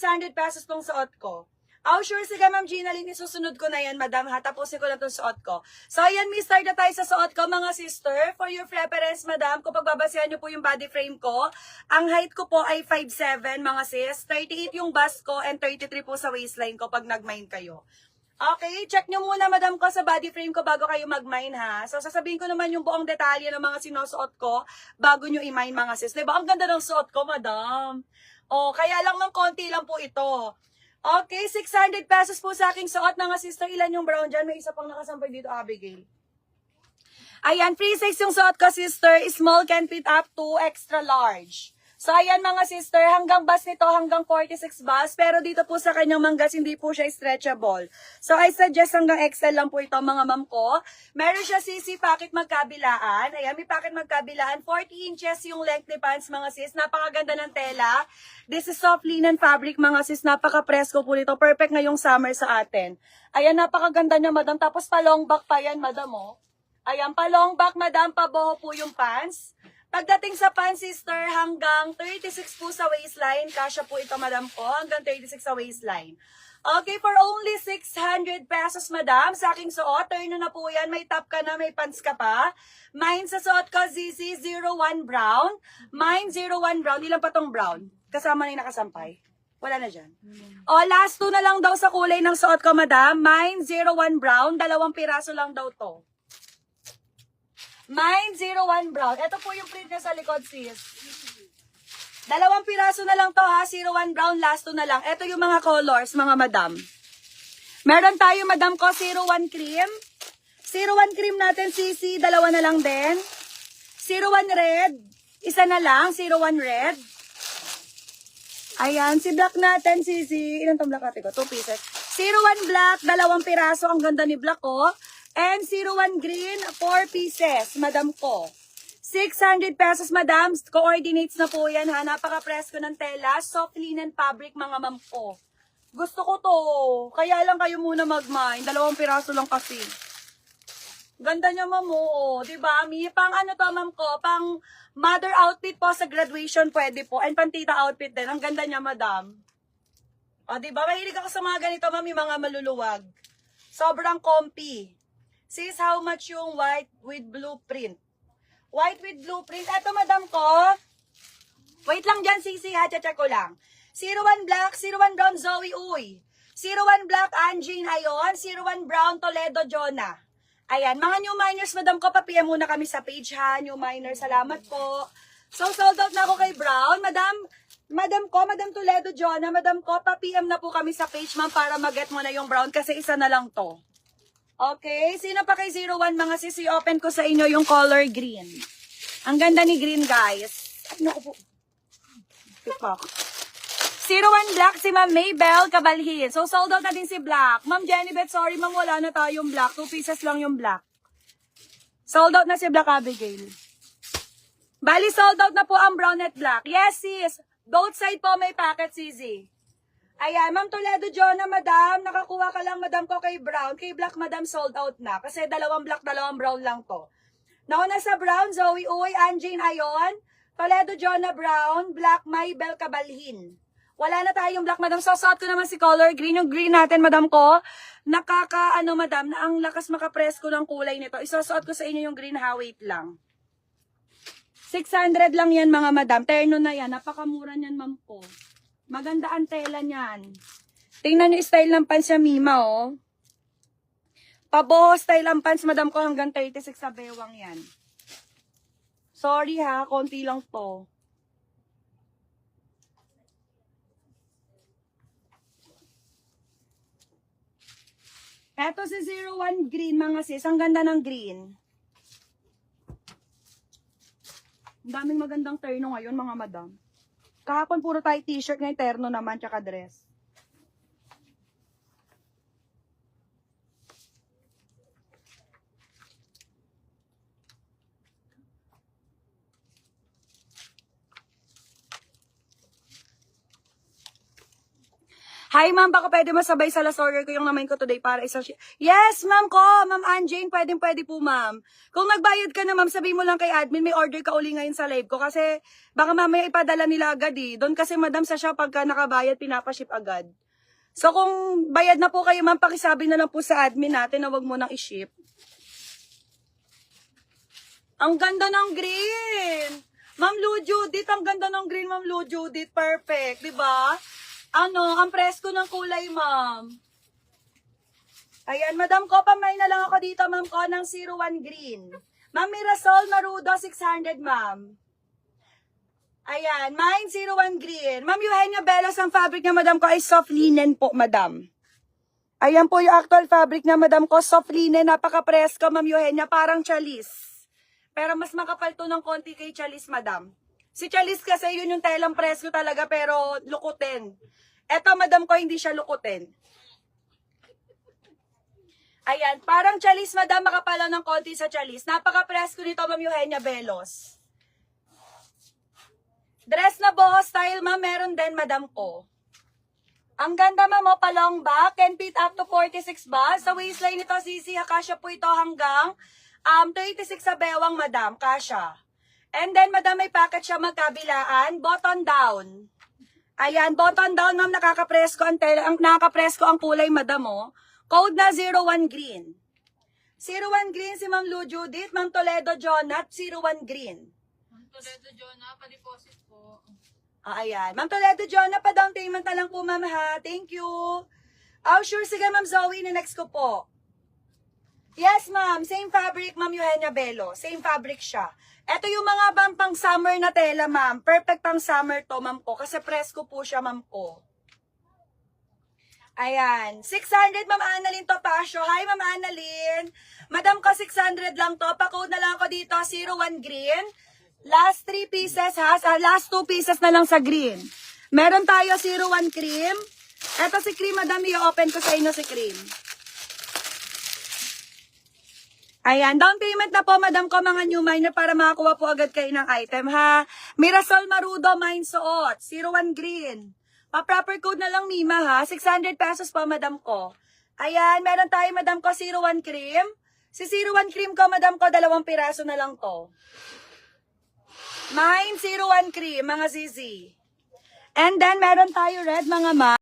600 pesos tong suot ko. Oh, sure, sige Ma'am Gina Lynn, isusunod ko na yan, madam, ha? Tapusin ko na itong suot ko. So, ayan, may start na tayo sa suot ko, mga sister. For your preference, madam, kung pagbabasehan nyo po yung body frame ko, ang height ko po ay 5'7", mga sis. 38 yung bust ko and 33 po sa waistline ko pag nag-mine kayo. Okay, check nyo muna, madam, ko sa body frame ko bago kayo mag-mine, ha? So, sasabihin ko naman yung buong detalye ng mga sinusuot ko bago nyo i-mine, mga sis. Diba? Ang ganda ng suot ko, madam. Oh, kaya lang ng konti lang po ito. Okay, 600 pesos po sa aking suot, mga sister. Ilan yung brown dyan? May isa pang nakasampay dito, Abigail. Ayan, free size yung suot ko, sister. Small can fit up to extra large. So, ayan mga sister, hanggang bust nito, hanggang 46 bust. Pero dito po sa kanyang manggas, hindi po siya stretchable. So, I suggest hanggang XL lang po ito, mga ma'am ko. Meron siya CC pocket magkabilaan. Ayan, may pocket magkabilaan. 40 inches yung length ni pants, mga sis. Napakaganda ng tela. This is soft linen fabric, mga sis. Napaka-presko po nito. Perfect ngayong summer sa atin. Ayan, napakaganda niya, madam. Tapos pa long back pa yan, madam, oh. Ayan, pa long back, madam. Paboho po yung pants. Pagdating sa pants, sister, hanggang 36 po sa waistline. Kasya po ito, madam ko. Hanggang 36 sa waistline. Okay, for only 600 pesos, madam. Sa aking suot, turn na po yan. May top ka na, may pants ka pa. Mine sa suot ko, ZZ01 brown. Mine 01 brown. Ilan pa tong brown? Kasama na yung nakasampay. Wala na dyan. O, last two na lang daw sa kulay ng suot ko, madam. Mine 01 brown. 2 piraso lang daw to. Mine 01 brown. Ito po yung print niya sa likod, sis. 2 piraso na lang to, ha. 01 brown, last 2 na lang. Ito yung mga colors, mga madam. Meron tayo, madam ko, 01 cream. 01 cream natin, sisi. 2 na lang din. 01 red. Isa na lang, 01 red. Ayan, si black natin, sisi. Ilan tong black natin ko? 2 pieces. 01 black, 2 piraso. Ang ganda ni black, oh. And 01 green, 4 pieces, madam ko. 600 pesos, madam. Coordinates na po yan, ha. Napaka-presko ng tela. Soft linen fabric, mga ma'am ko. Gusto ko to. Kaya lang kayo muna mag-mine. 2 piraso lang kasi. Ganda niya, ma'am, oh. Diba? May pang ano to, ma'am ko. Pang mother outfit po sa graduation, pwede po. And pang tita outfit din. Ang ganda niya, madam. O, diba? Mahilig ako sa mga ganito, ma'am. Yung mga maluluwag. Sobrang comfy. Sis, how much yung white with blue print? White with blue print. Eto, madam ko. Wait lang dyan, sisi, ha. Check ko lang. 01 black, 01 brown, Zoe Uy. 01 black, Anjine Ayon. 01 brown, Toledo Jonah. Ayan, mga new miners, madam ko, pa-PM muna kami sa page, ha. New miners, salamat po. So, sold out na ako kay Brown. Madam Toledo Jonah, madam ko, pa-PM na po kami sa page, ma'am, para mag-get mo na yung brown kasi isa na lang to. Okay, sino pa kay 01 mga sisi, open ko sa inyo yung color green. Ang ganda ni green, guys. Ay, naku po. 01 black si Ma'am Maybell Cabalhin. So, sold out na din si black. Ma'am Jennybeth, sorry ma'am, wala na tayong black. 2 pieces lang yung black. Sold out na si Black Abigail. Bali, sold out na po ang brown at black. Yes, sis. Both side po may packet, sisi. Ayan, Ma'am Toledo Jonah, madam. Nakakuha ka lang, madam ko, kay brown. Kay black, madam, sold out na. Kasi 2 black, 2 brown lang to. Nauna sa brown, Zoe Uy, Anjine Ayon. Toledo Jonah brown, black, Maybell Cabalhin. Wala na tayong black, madam. So, suot ko naman si color green. Yung green natin, madam ko. Madam, na ang lakas makapresko ng kulay nito. Isusuot ko sa inyo yung green, ha. Wait lang. 600 lang yan, mga madam. Terno na yan. Napakamura niyan, ma'am ko. Maganda ang tela niyan. Tingnan nyo style ng pants niya, Mima, oh. Paboho style ang pants, madam ko, hanggang 36 sa bewang yan. Sorry ha, konti lang to. Eto si 01 green, mga sis. Ang ganda ng green. Ang daming magandang terno ngayon, mga madam. Kahapon puro tayo t-shirt, ngayon terno naman, tsaka dress. Hi, ma'am. Baka pwede masabay sa last order ko yung namain ko today para isang Yes, ma'am ko. Ma'am Anjane, pwede po, ma'am. Kung nagbayad ka na, ma'am, sabihin mo lang kay admin, may order ka uli ngayon sa live ko. Kasi baka mamaya ipadala nila agad eh. Doon kasi, madam, sa shop, pagka nakabayad, pinapaship agad. So, kung bayad na po kayo, ma'am, pakisabi na lang po sa admin natin na wag mo nang i-ship. Ang ganda ng green! Ma'am Lou Judith, ang ganda ng green, Ma'am Lou Judith. Perfect, di ba? Ano, ang presko ng kulay, ma'am. Ayan, madam ko, pamay na lang ako dito, ma'am ko, ng 01 green. Ma'am Mirasol Marudo, 600, ma'am. Ayan, mine 01 green. Ma'am Eugenia Belos, ang fabric na madam ko ay soft linen po, madam. Ayan po yung actual fabric na madam ko, soft linen, napaka-presko, Ma'am Eugenia, parang chalis. Pero mas makapal to ng konti kay chalis, madam. Si chalis kasi yun yung telang presko talaga, pero lukutin. Eto, madam ko, hindi siya lukutin. Ayan, parang chalis, madam, makapal ng konti sa chalis. Napaka-presko nito, Ma'am Eugenia Belos. Dress na boho style, ma'am, meron din, madam ko. Ang ganda, ma'am, pa long back, 10 feet up to 46 ba? Sa waistline nito, sisi, kasya po ito hanggang 36 sa bewang, madam, kasya. And then, madam, may packet siya magkabilaan, button down. Ayan, button down, ma'am, nakaka-presko ang kulay, madam, oh. Code na 01 green. 01 green si Ma'am Lou Judith, Ma'am Toledo Jonat, 01 green. Ma'am Toledo Jonah, pa-deposit po. Ayan. Ma'am Toledo Jonat, pa-down payment na lang po, ma'am, ha. Thank you. Oh, sure, sige, Ma'am Zoe, next ko po. Yes, ma'am. Same fabric, Ma'am Eugenia Belo. Same fabric siya. Ito yung mga pang summer na tela, ma'am. Perfect pang summer to, ma'am ko. Kasi presko po siya, ma'am ko. Ayan. 600, Ma'am Annalyn Topacio. Hi, Ma'am Annalyn. Madam ko, 600 lang to. Pa-code na lang ako dito, 01 green. Last 3 pieces, ha? Last 2 pieces na lang sa green. Meron tayo 01 cream. Ito si cream, madam. I-open ko sa inyo si cream. Ayan, down payment na po, madam ko, mga new miner, para makakuha po agad kayo ng item, ha? Mirasol Marudo, mine suot, 01 green. Pa-proper code na lang, Mima, ha? 600 pesos po, madam ko. Ayan, meron tayo, madam ko, 01 cream. Si 01 cream ko, madam ko, 2 piraso na lang to. Mine, 01 cream, mga zizi. And then, meron tayo red, mga ma.